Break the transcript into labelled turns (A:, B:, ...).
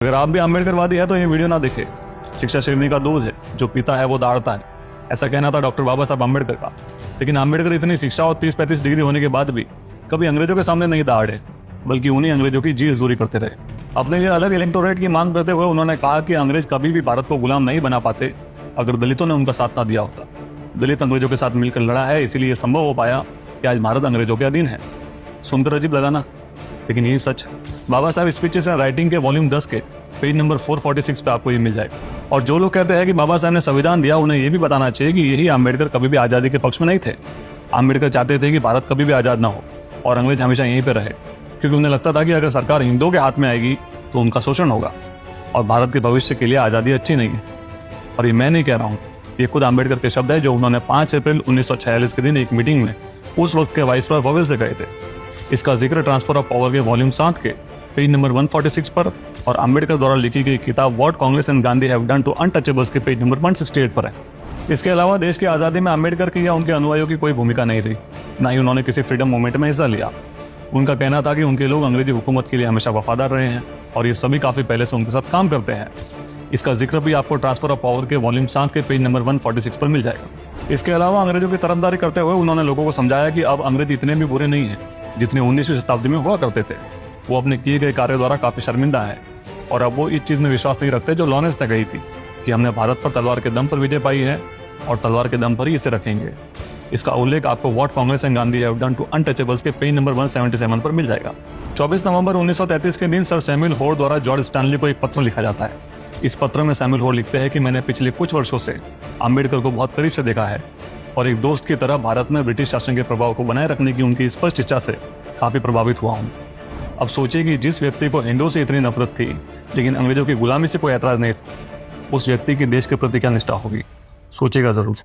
A: अगर आप भी अम्बेडकरवादी है तो ये वीडियो ना देखे। शिक्षा शेरनी का दूध है, जो पीता है वो दाढ़ता है, ऐसा कहना था डॉक्टर बाबा साहब अम्बेडकर का। लेकिन अम्बेडकर इतनी शिक्षा और 30-35 डिग्री होने के बाद भी कभी अंग्रेजों के सामने नहीं दाढ़े, बल्कि उन्हीं अंग्रेजों की जी हजूरी करते रहे। अपने लिए अलग इलेक्टोरेट की मांग करते हुए उन्होंने कहा कि अंग्रेज कभी भी भारत को गुलाम नहीं बना पाते अगर दलितों ने उनका साथ ना दिया होता। दलित अंग्रेजों के साथ मिलकर लड़ा है, इसीलिए संभव हो पाया कि आज भारत अंग्रेजों के अधीन है। सुनकर अजीब लगा ना, लेकिन यही सच है। बाबा साहब स्पीचेस एंड राइटिंग के वॉल्यूम 10 के पेज नंबर 446 पे आपको ये मिल जाएगा। और जो लोग कहते हैं कि बाबा साहब ने संविधान दिया, उन्हें ये भी बताना चाहिए कि यही अम्बेडकर कभी भी आज़ादी के पक्ष में नहीं थे। अम्बेडकर चाहते थे कि भारत कभी भी आज़ाद ना हो और अंग्रेज हमेशा यहीं पर रहे, क्योंकि उन्हें लगता था कि अगर सरकार हिंदुओं के हाथ में आएगी तो उनका शोषण होगा और भारत के भविष्य के लिए आज़ादी अच्छी नहीं है। और ये मैं नहीं कह रहा हूँ, ये खुद अम्बेडकर के शब्द है, जो उन्होंने 5 अप्रैल 1946 के दिन एक मीटिंग में उस वक्त के वाइसरॉय पवेल से कहे थे। इसका जिक्र ट्रांसफर ऑफ पावर के वॉल्यूम 7 के पेज नंबर 146 पर और अम्बेडकर द्वारा लिखी गई किताब what Congress and Gandhi have done to untouchables के पेज नंबर 168 पर है। इसके अलावा देश की आज़ादी में अम्बेडकर की या उनके अनुयायियों की कोई भूमिका नहीं रही, ना ही उन्होंने किसी फ्रीडम मूवमेंट में हिस्सा लिया। उनका कहना था कि उनके लोग अंग्रेजी हुकूमत के लिए हमेशा वफादार रहे हैं और ये सभी काफ़ी पहले से उनके साथ काम करते हैं। इसका जिक्र भी आपको ट्रांसफर ऑफ पावर के वॉल्यूम 7 के पेज नंबर 146 पर मिल जाएगा। इसके अलावा अंग्रेजों की तरफदारी करते हुए उन्होंने लोगों को समझाया कि अब अंग्रेज इतने भी बुरे नहीं हैं जितने 19वीं शताब्दी में हुआ करते थे। वो अपने किए गए कार्य द्वारा काफ़ी शर्मिंदा है और अब वो इस चीज़ में विश्वास नहीं रखते जो लॉरेंस ने कही थी कि हमने भारत पर तलवार के दम पर विजय पाई है और तलवार के दम पर ही इसे रखेंगे। इसका उल्लेख आपको what Congress and Gandhi have done to untouchables के पेज नंबर 177 पर मिल जाएगा। 24 नवंबर 1933 के दिन सर सैमुअल होर द्वारा जॉर्ज स्टैनली को एक पत्र लिखा जाता है। इस पत्र में सैमुअल होर लिखते हैं कि मैंने पिछले कुछ वर्षों से अम्बेडकर को बहुत करीब से देखा है और एक दोस्त की तरह भारत में ब्रिटिश शासन के प्रभाव को बनाए रखने की उनकी स्पष्ट इच्छा से काफ़ी प्रभावित हुआ हूँ। अब सोचिए कि जिस व्यक्ति को हिंदुओं से इतनी नफरत थी लेकिन अंग्रेजों की गुलामी से कोई ऐतराज नहीं था, उस व्यक्ति की देश के प्रति क्या निष्ठा होगी। सोचिएगा जरूर।